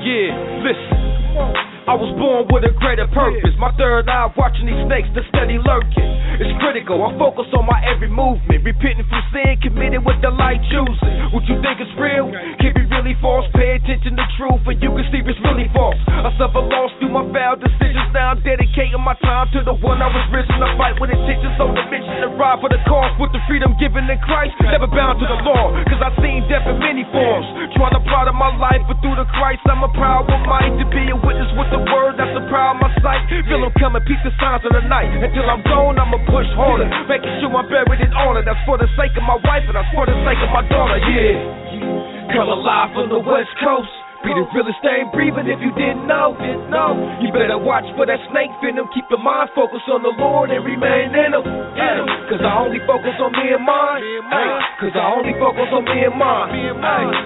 Yeah, listen. I was born with a greater purpose. My third eye watching these snakes that steady lurking. It's critical, I focus on my every movement. Repenting from sin, committed with the light choosing. What you think is real, can be really false. Pay attention to truth and you can see it's really false. I suffer loss through my foul decisions. Now I'm dedicating my time to the one I was risen to fight with intentions on the mission to ride for the cause. With the freedom given in Christ, never bound to the law. Cause I've seen death in many forms. Trying to plot in my life, but through the Christ I'm a proud with might. To be a witness with the word that's a proud my sight. Feel them coming, peep the signs of the night. Until I'm gone, I'ma push harder, making sure I'm buried in honor. That's for the sake of my wife and that's for the sake of my daughter. Yeah, come alive from the West Coast. Be the realest thing breathing if you didn't know. You better watch for that snake venom. Keep your mind focused on the Lord and remain in him. Cause I only focus on me and mine. Cause I only focus on me and mine.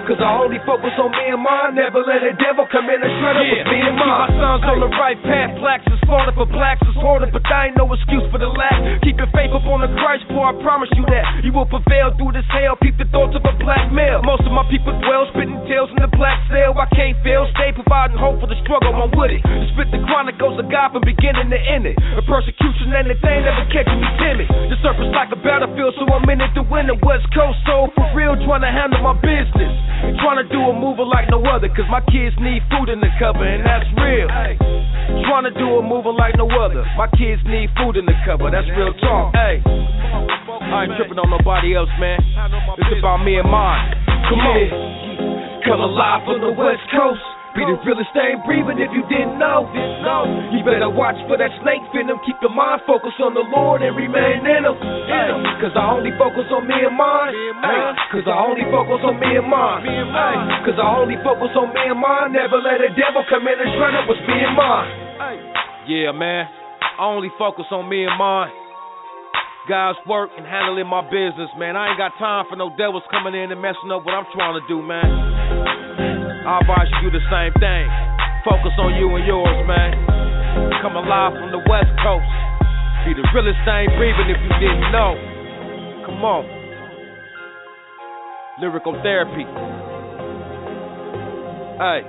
Cause I only focus on me and mine. Never let the devil come in and shred up with me and mine. Keep my sons on the right path. Blacks is slaughtered for blacks is harder, but I ain't no excuse for the lack. Keep your faith up on the Christ, boy, I promise you that. You will prevail through this hell. Peep the thoughts of a black male. Most of my people dwell, spitting tales in the black cell. I can't fail, stay providing hope for the struggle, I'm with it. Spit the chronicles of God from beginning to end it. The persecution and the thing never catching me timid. The surface like a battlefield, so I'm in it to win the West Coast soul. For real, trying to handle my business. Trying to do a mover like no other, cause my kids need food in the cupboard, and that's real. Trying to do a mover like no other. My kids need food in the cupboard, that's real talk. Hey, I ain't tripping on nobody else, man. It's about me and mine. Come on. Come alive from the West Coast. Be the realest thing breathing if you didn't know. You better watch for that snake venom. Keep your mind focused on the Lord and remain in him. Cause I only focus on me and mine. Cause I only focus on me and mine. Cause I only focus on me and mine. Never let the devil come in and shred up what's me and mine. Yeah, man. I only focus on me and mine. God's work and handling my business, man. I ain't got time for no devils coming in and messing up what I'm trying to do, man. I advise you do the same thing. Focus on you and yours, man. Come alive from the West Coast. Be the realest thing breathing if you didn't know. Come on. Lyrical therapy. Hey.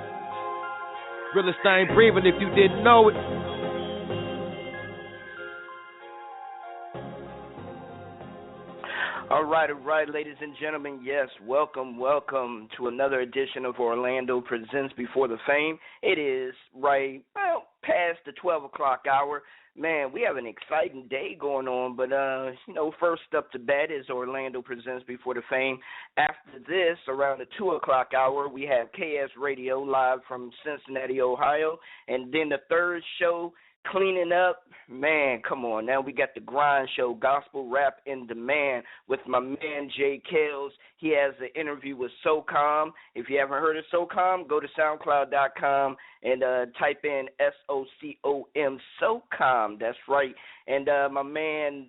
Realest thing breathing if you didn't know it. All right, ladies and gentlemen, yes, welcome to another edition of Orlando Presents Before the Fame. It is past the 12 o'clock hour. Man, we have an exciting day going on, but, first up to bat is Orlando Presents Before the Fame. After this, around the 2 o'clock hour, we have KS Radio live from Cincinnati, Ohio, and then the third show, Cleaning Up, man, come on. Now we got the Grind Show, Gospel Rap in Demand with my man Jay Kells. He has an interview with SOCOM. If you haven't heard of SOCOM, go to SoundCloud.com and type in SOCOM, SOCOM. That's right. And my man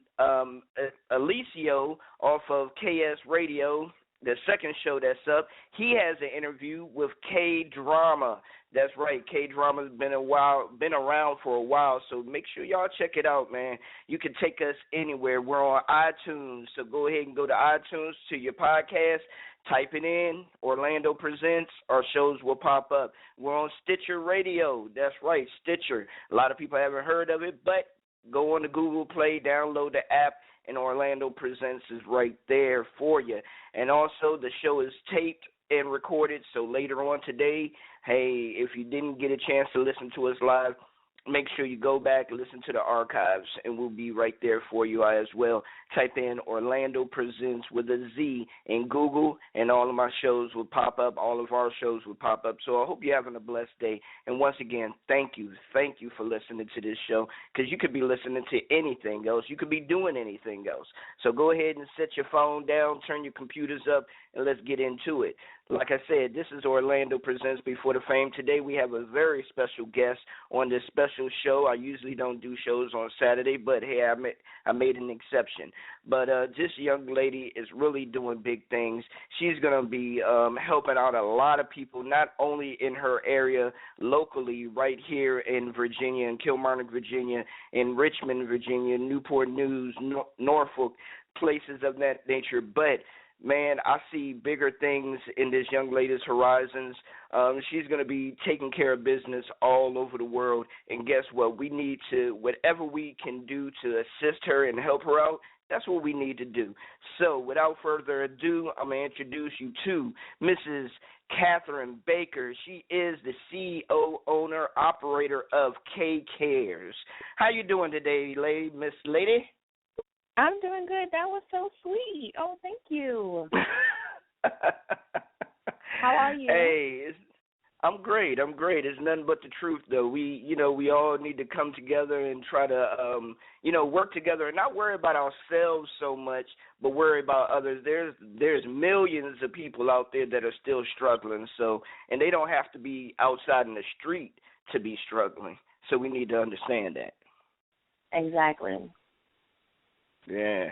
Alicio off of KS Radio, the second show that's up, he has an interview with K-Drama. That's right, K-Drama's been around for a while, so make sure y'all check it out, man. You can take us anywhere. We're on iTunes, so go ahead and go to iTunes to your podcast, type it in, Orlando Presents, our shows will pop up. We're on Stitcher Radio. That's right, Stitcher. A lot of people haven't heard of it, but go on to Google Play, download the app, and Orlando Presents is right there for you. And also, the show is taped and recorded, so later on today, hey, if you didn't get a chance to listen to us live, make sure you go back and listen to the archives, and we'll be right there for you as well. Type in Orlando Presents with a Z in Google, and all of my shows will pop up. All of our shows will pop up. So I hope you're having a blessed day. And once again, thank you for listening to this show, because you could be listening to anything else. You could be doing anything else. So go ahead and set your phone down, turn your computers up, and let's get into it. Like I said, this is Orlando Presents Before the Fame. Today we have a very special guest on this special show. I usually don't do shows on Saturday, but hey, I made an exception. But this young lady is really doing big things. She's going to be helping out a lot of people, not only in her area locally right here in Virginia, in Kilmarnock, Virginia, in Richmond, Virginia, Newport News, Norfolk, places of that nature, but man, I see bigger things in this young lady's horizons. She's going to be taking care of business all over the world. And guess what? We need to, whatever we can do to assist her and help her out, that's what we need to do. So without further ado, I'm going to introduce you to Mrs. Kathryn Baker. She is the CEO, owner, operator of K Cares. How you doing today, Miss Lady? I'm doing good. That was so sweet. Oh, thank you. How are you? Hey, I'm great. It's nothing but the truth, though. We all need to come together and try to, work together and not worry about ourselves so much, but worry about others. There's millions of people out there that are still struggling. So, and they don't have to be outside in the street to be struggling. So we need to understand that. Exactly. Yeah.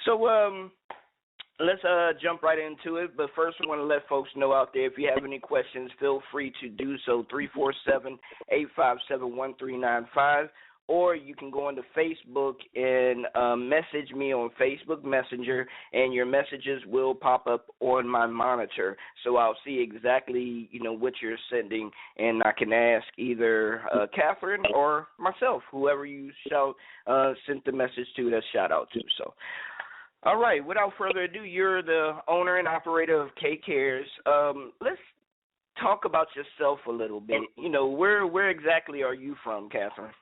So, let's jump right into it. But first, I want to let folks know out there, if you have any questions, feel free to do so, 347-857-1395. Or you can go onto Facebook and message me on Facebook Messenger, and your messages will pop up on my monitor. So I'll see exactly, what you're sending, and I can ask either Kathryn or myself, whoever you sent the message to, that's shout out to. So. All right, without further ado, you're the owner and operator of K Cares. Let's talk about yourself a little bit. Where exactly are you from, Kathryn?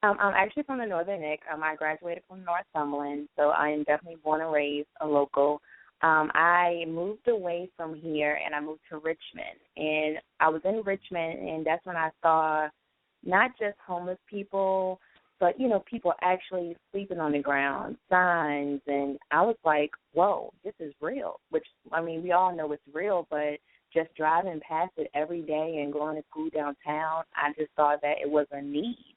I'm actually from the Northern Neck. I graduated from Northumberland, so I am definitely born and raised a local. I moved away from here, and I moved to Richmond. And I was in Richmond, and that's when I saw not just homeless people, but, people actually sleeping on the ground, signs, and I was like, whoa, this is real, which, we all know it's real, but just driving past it every day and going to school downtown, I just saw that it was a need.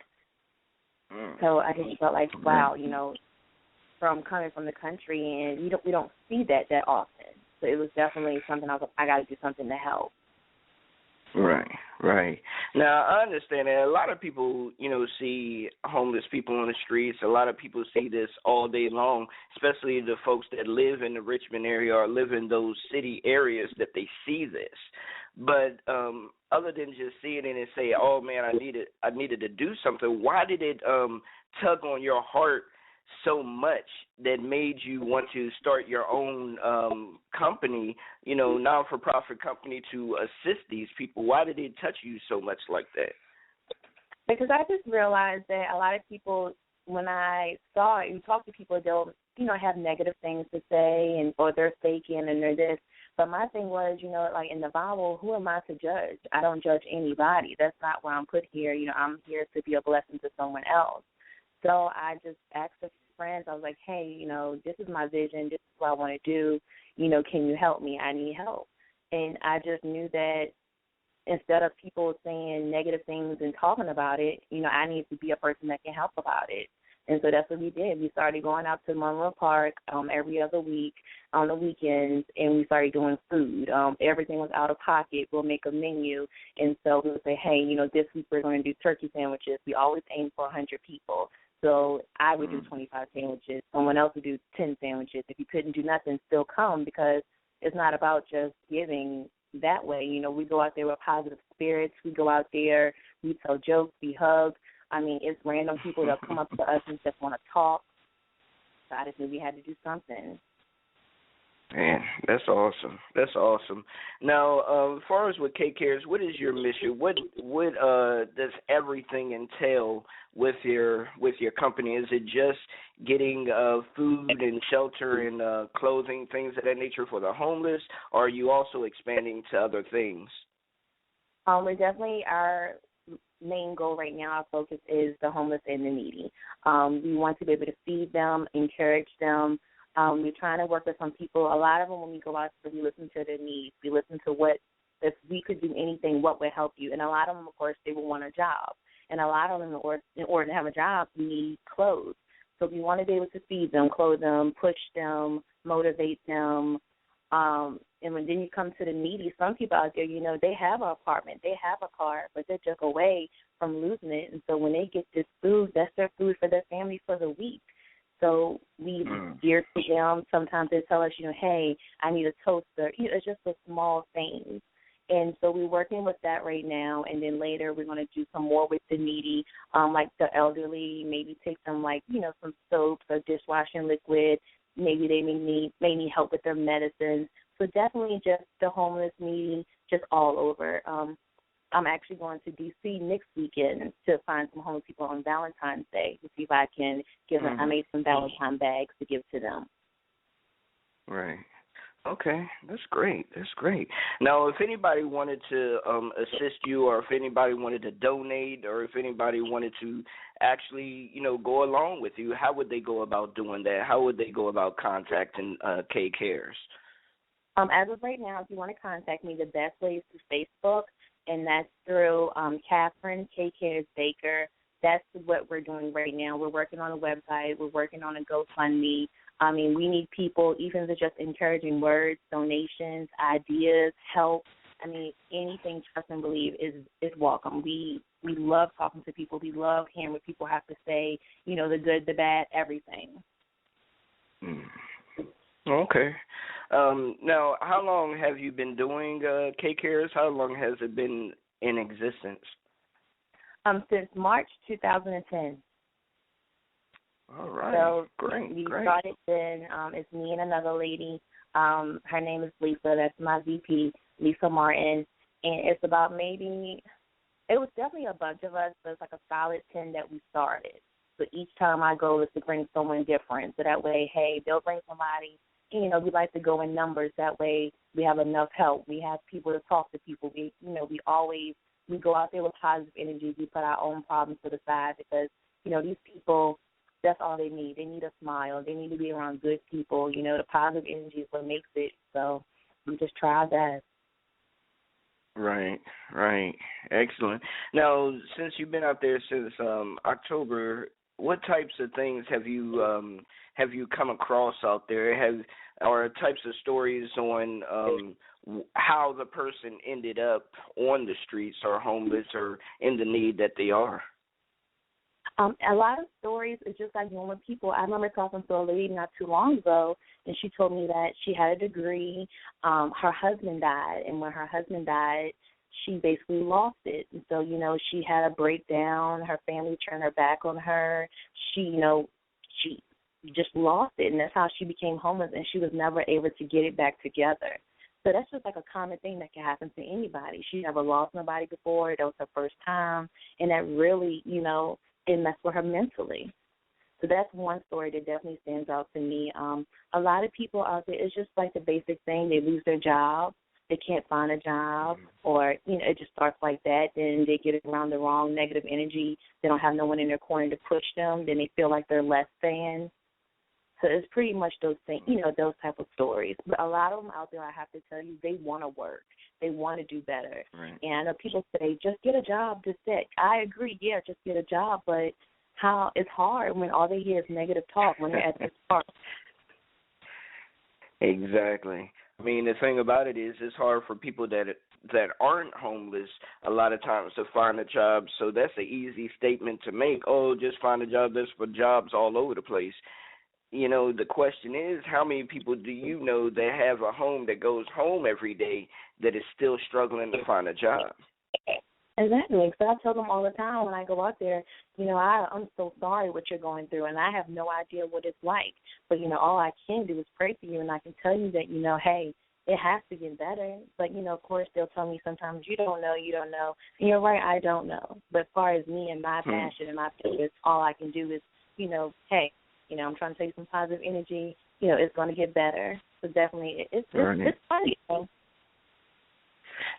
So I just felt like, wow, from coming from the country, and we don't see that often. So it was definitely something I was like, I got to do something to help. Right. Now, I understand that a lot of people, see homeless people on the streets. A lot of people see this all day long, especially the folks that live in the Richmond area or live in those city areas that they see this. But other than just seeing it and say, oh, man, I needed to do something, why did it tug on your heart so much that made you want to start your own company, non-for-profit company to assist these people? Why did it touch you so much like that? Because I just realized that a lot of people, when I saw it, you talk to people, they'll, have negative things to say, or they're faking and they're this. But my thing was, like in the Bible, who am I to judge? I don't judge anybody. That's not why I'm put here. I'm here to be a blessing to someone else. So I just asked a few friends, I was like, hey, this is my vision. This is what I want to do. Can you help me? I need help. And I just knew that instead of people saying negative things and talking about it, I need to be a person that can help about it. And so that's what we did. We started going out to Monroe Park every other week on the weekends, and we started doing food. Everything was out of pocket. We'll make a menu. And so we would say, hey, this week we're going to do turkey sandwiches. We always aim for 100 people. So I would do 25 sandwiches. Someone else would do 10 sandwiches. If you couldn't do nothing, still come, because it's not about just giving that way. We go out there with positive spirits. We go out there, we tell jokes, we hug. It's random people that come up to us and just want to talk. So I just knew we had to do something. Man, that's awesome. Now, as far as with K Cares, what is your mission? What does everything entail with your company? Is it just getting food and shelter and clothing, things of that nature for the homeless, or are you also expanding to other things? We definitely are. Main goal right now, our focus is the homeless and the needy. We want to be able to feed them, encourage them. We're trying to work with some people. A lot of them, when we go out, we listen to their needs. We listen to what, if we could do anything, what would help you. And a lot of them, of course, they will want a job. And a lot of them, in order to have a job, we need clothes. So we want to be able to feed them, clothe them, push them, motivate them. And when then you come to the needy, some people out there, they have an apartment, they have a car, but they're just away from losing it. And so when they get this food, that's their food for their family for the week. So we gear to them. Sometimes they tell us, hey, I need a toaster. It's just the small things. And so we're working with that right now, and then later we're going to do some more with the needy, like the elderly, maybe take some, some soaps or dishwashing liquid. Maybe they may need help with their medicine. So definitely just the homeless, needy, just all over. I'm actually going to D.C. next weekend to find some homeless people on Valentine's Day to see if I can give them. I made some Valentine bags to give to them. Right. Okay, that's great. That's great. Now, if anybody wanted to assist you, or if anybody wanted to donate, or if anybody wanted to actually, go along with you, how would they go about doing that? How would they go about contacting K Cares? As of right now, if you want to contact me, the best way is through Facebook, and that's through Kathryn K Cares Baker. That's what we're doing right now. We're working on a website. We're working on a GoFundMe. We need people, even if it's just encouraging words, donations, ideas, help. Anything, trust and believe, is welcome. We love talking to people. We love hearing what people have to say, the good, the bad, everything. Okay. Now, how long have you been doing K Cares? How long has it been in existence? Since March 2010. All right. So great. We started then. It's me and another lady. Her name is Lisa. That's my VP, Lisa Martin. And it's about it was definitely a bunch of us, but it's like a solid 10 that we started. So each time I go is to bring someone different. So that way, hey, they'll bring somebody. We like to go in numbers. That way we have enough help. We have people to talk to people. We go out there with positive energy. We put our own problems to the side because, these people, that's all they need. They need a smile. They need to be around good people. The positive energy is what makes it. So we just try our best. Right. Excellent. Now, since you've been out there since October, what types of things have you come across out there? Or types of stories on how the person ended up on the streets or homeless or in the need that they are? A lot of stories is just like normal people. I remember talking to a lady not too long ago, and she told me that she had a degree. Her husband died, and when her husband died, she basically lost it. And so, she had a breakdown. Her family turned her back on her. She just lost it, and that's how she became homeless, and she was never able to get it back together. So that's just like a common thing that can happen to anybody. She never lost nobody before. That was her first time, and that really, it messed with her mentally. So that's one story that definitely stands out to me. A lot of people out there, it's just like the basic thing. They lose their job. They can't find a job, or, it just starts like that. Then they get around the wrong negative energy. They don't have no one in their corner to push them. Then they feel like they're less than. So it's pretty much those things, those type of stories. But a lot of them out there, I have to tell you, they want to work. They want to do better. Right. And I know people say, just get a job, just that. I agree, just get a job. But it's hard when all they hear is negative talk when they're at this part. Exactly. The thing about it is it's hard for people that aren't homeless a lot of times to find a job. So that's an easy statement to make. Oh, just find a job. There's for jobs all over the place. The question is, how many people do you know that have a home that goes home every day that is still struggling to find a job? Exactly. So I tell them all the time when I go out there, I'm so sorry what you're going through, and I have no idea what it's like. But, all I can do is pray for you, and I can tell you that, hey, it has to get better. But, of course, they'll tell me sometimes, you don't know. And you're right, I don't know. But as far as me and my passion and my purpose, all I can do is, hey, I'm trying to take some positive energy. It's going to get better. So definitely, it's funny.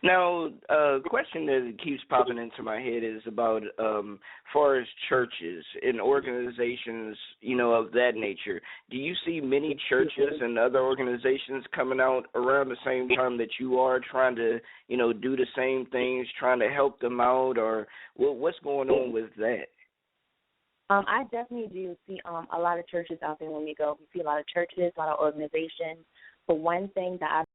Now, a question that keeps popping into my head is about far as churches and organizations, of that nature. Do you see many churches and other organizations coming out around the same time that you are trying to, do the same things, trying to help them out, or what's going on with that? I definitely do see a lot of churches out there when we go. We see a lot of churches, a lot of organizations. But one thing that